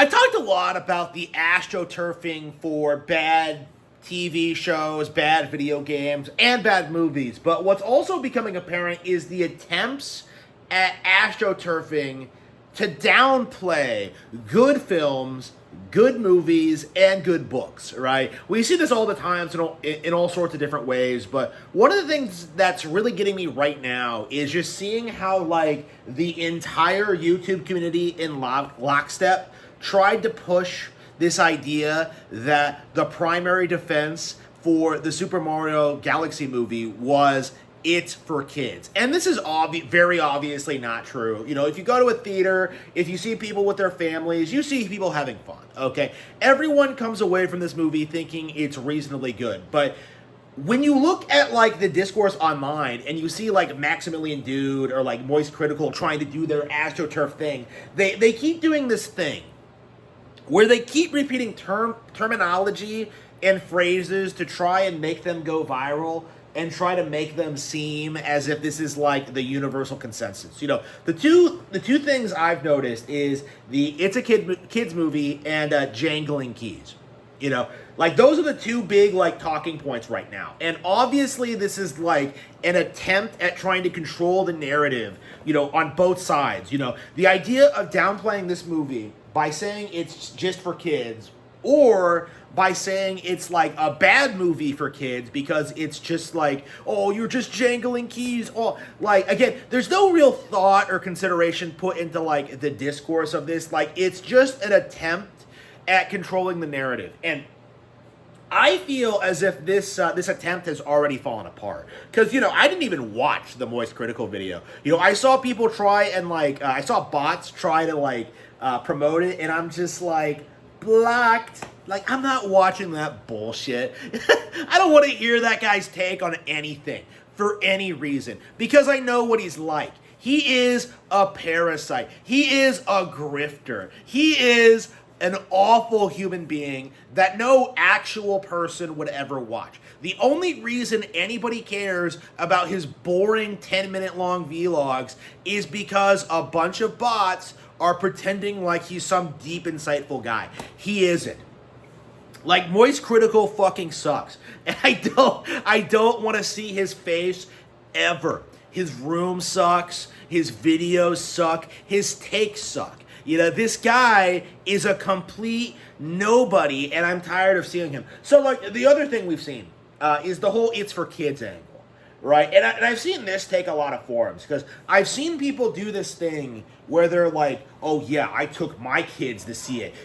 I talked a lot about the astroturfing for bad TV shows, bad video games, and bad movies. But what's also becoming apparent is the attempts at astroturfing to downplay good films, good movies, and good books, right? We see this all the time in all sorts of different ways, but one of the things that's really getting me right now is just seeing how, like, the entire YouTube community in lockstep tried to push this idea that the primary defense for the Super Mario Galaxy movie was it's for kids. And this is very obviously not true. You know, if you go to a theater, if you see people with their families, you see people having fun, okay? Everyone comes away from this movie thinking it's reasonably good. But when you look at, like, the discourse online and you see, like, Maximilian Dude or, like, Moist Critical trying to do their AstroTurf thing, they keep doing this thing where they keep repeating terminology and phrases to try and make them go viral and try to make them seem as if this is like the universal consensus. You know, the two things I've noticed is the It's a Kids movie and Jangling Keys. You know, like, those are the two big, like, talking points right now. And obviously this is like an attempt at trying to control the narrative, you know, on both sides. You know, the idea of downplaying this movie by saying it's just for kids, or by saying it's like a bad movie for kids because it's just like, oh, you're just jangling keys. Oh, like, again, there's no real thought or consideration put into, like, the discourse of this. Like, it's just an attempt at controlling the narrative. And I feel as if this attempt has already fallen apart. Because, you know, I didn't even watch the Moist Critical video. You know, I saw people try and, like, I saw bots try to, like, promote it, and I'm just like, blocked. Like, I'm not watching that bullshit. I don't want to hear that guy's take on anything for any reason, because I know what he's like. He is a parasite. He is a grifter. He is an awful human being that no actual person would ever watch. The only reason anybody cares about his boring 10-minute long vlogs is because a bunch of bots are pretending like he's some deep, insightful guy. He isn't. Like, Moist Critical fucking sucks. And I don't want to see his face ever. His room sucks. His videos suck. His takes suck. You know, this guy is a complete nobody, and I'm tired of seeing him. So, like, the other thing we've seen is the whole it's for kids angle. Right? And I've seen this take a lot of forums, because I've seen people do this thing where they're like, oh yeah, I took my kids to see it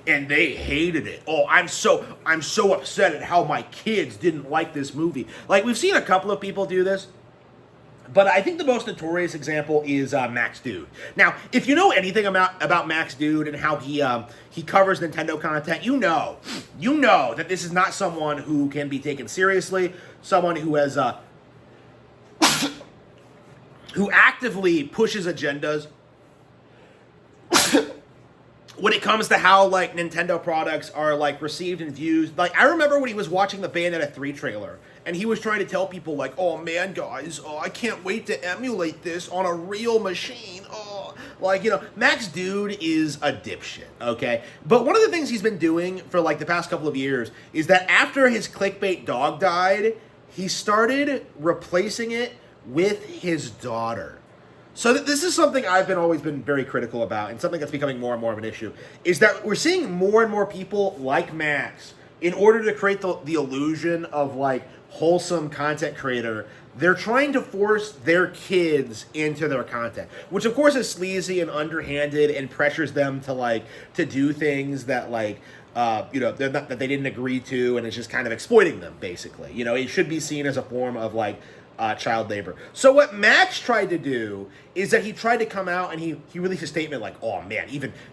and they hated it. Oh, I'm so upset at how my kids didn't like this movie. Like, we've seen a couple of people do this, but I think the most notorious example is Max Dude. Now, if you know anything about Max Dude and how he covers Nintendo content, you know that this is not someone who can be taken seriously, someone who has who actively pushes agendas when it comes to how, like, Nintendo products are, like, received and viewed. Like, I remember when he was watching the Bayonetta 3 trailer, and he was trying to tell people, like, oh man, guys, oh, I can't wait to emulate this on a real machine. Oh, like, you know, Max Dude is a dipshit, okay? But one of the things he's been doing for, like, the past couple of years is that after his clickbait dog died, he started replacing it with his daughter. So this is something I've always been very critical about, and something that's becoming more and more of an issue, is that we're seeing more and more people like Max, in order to create the illusion of, like, wholesome content creator, they're trying to force their kids into their content, which of course is sleazy and underhanded and pressures them to do things that, like, you know, that they didn't agree to, and it's just kind of exploiting them, basically. You know, it should be seen as a form of, like, child labor. So what Max tried to do is that he tried to come out and he released a statement like, oh man,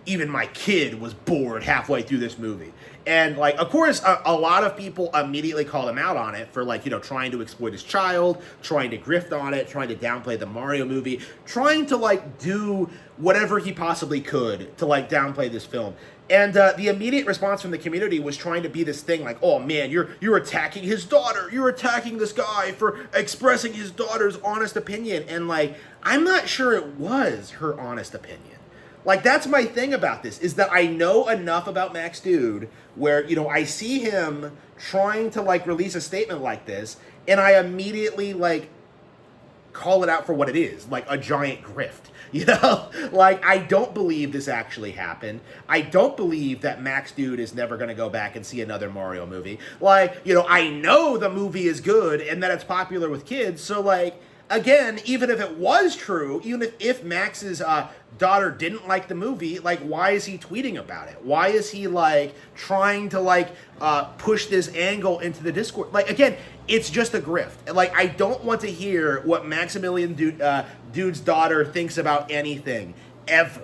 even my kid was bored halfway through this movie. And, like, of course, a lot of people immediately called him out on it for, like, you know, trying to exploit his child, trying to grift on it, trying to downplay the Mario movie, trying to, like, do whatever he possibly could to, like, downplay this film. And the immediate response from the community was trying to be this thing like, oh man, you're attacking his daughter. You're attacking this guy for expressing his daughter's honest opinion. And, like, I'm not sure it was her honest opinion. Like, that's my thing about this, is that I know enough about Max Dude where, I see him trying to, like, release a statement like this, and I immediately, like, call it out for what it is, like a giant grift. Like, I don't believe this actually happened. I don't believe that Max Dude is never going to go back and see another Mario movie. Like, I know the movie is good and that it's popular with kids, so, like, again, even if it was true, even if Max's daughter didn't like the movie, like, why is he tweeting about it? Why is he, like, trying to, like, push this angle into the Discord? Like, again, it's just a grift. Like, I don't want to hear what Maximilian Dude's daughter thinks about anything, ever.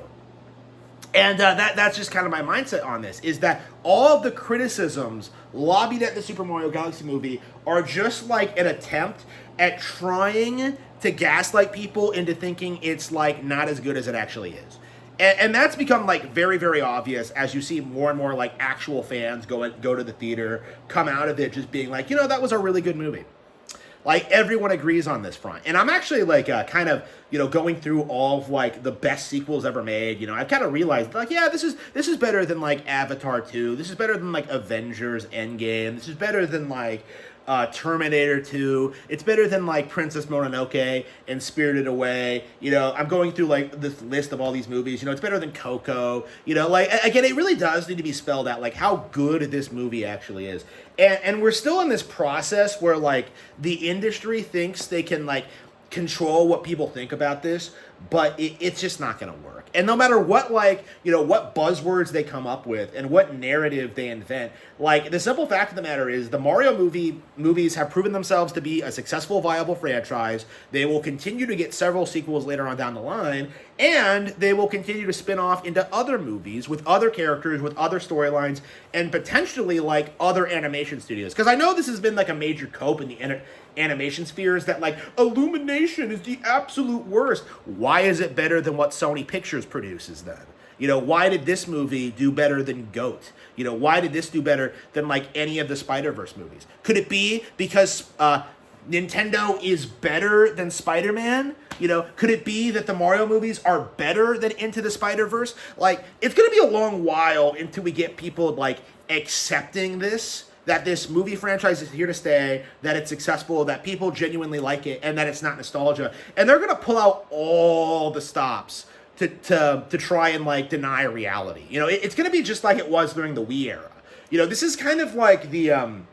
And that's just kind of my mindset on this, is that all of the criticisms lobbied at the Super Mario Galaxy movie are just like an attempt at trying to gaslight people into thinking it's, like, not as good as it actually is. And that's become, like, very, very obvious as you see more and more, like, actual fans go to the theater, come out of it just being like, that was a really good movie. Like, everyone agrees on this front. And I'm actually, like, kind of, going through all of, like, the best sequels ever made. I've kind of realized, like, yeah, this is better than, like, Avatar 2. This is better than, like, Avengers Endgame. This is better than, like, Terminator 2. It's better than, like, Princess Mononoke and Spirited Away. I'm going through, like, this list of all these movies. It's better than Coco. Like, again, it really does need to be spelled out, like, how good this movie actually is. And we're still in this process where, like, the industry thinks they can, like, control what people think about this, but it's just not going to work. And no matter what, like, what buzzwords they come up with and what narrative they invent, like, the simple fact of the matter is the Mario movies have proven themselves to be a successful, viable franchise. They will continue to get several sequels later on down the line, and they will continue to spin off into other movies with other characters, with other storylines, and potentially, like, other animation studios. Because I know this has been, like, a major cope in the animation spheres, that, like, Illumination is the absolute worst. Why is it better than what Sony Pictures produces then? Why did this movie do better than GOAT? Why did this do better than, like, any of the Spider-Verse movies? Could it be because Nintendo is better than Spider-Man? Could it be that the Mario movies are better than Into the Spider-Verse? Like, it's going to be a long while until we get people, like, accepting this, that this movie franchise is here to stay, that it's successful, that people genuinely like it, and that it's not nostalgia. And they're going to pull out all the stops to try and, like, deny reality. It's going to be just like it was during the Wii era. This is kind of like the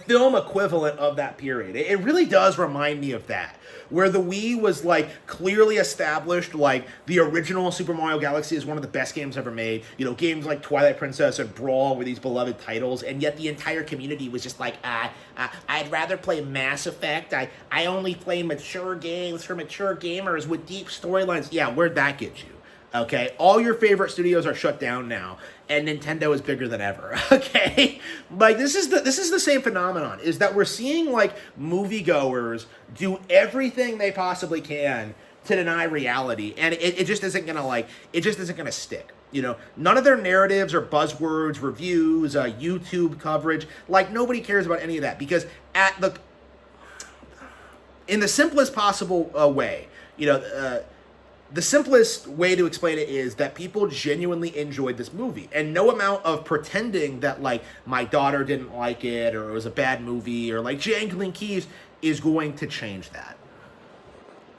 film equivalent of that period. It really does remind me of that, where the Wii was, like, clearly established, like, the original Super Mario Galaxy is one of the best games ever made. Games like Twilight Princess and Brawl were these beloved titles, and yet the entire community was just like, I'd rather play Mass Effect. I only play mature games for mature gamers with deep storylines. Yeah, where'd that get you? Okay, all your favorite studios are shut down now, and Nintendo is bigger than ever. Okay, like, this is the same phenomenon, is that we're seeing, like, moviegoers do everything they possibly can to deny reality, and it just isn't gonna stick. None of their narratives or buzzwords, reviews, YouTube coverage, like, nobody cares about any of that, because in the simplest possible way, the simplest way to explain it is that people genuinely enjoyed this movie, and no amount of pretending that, like, my daughter didn't like it, or it was a bad movie, or, like, jangling keys is going to change that.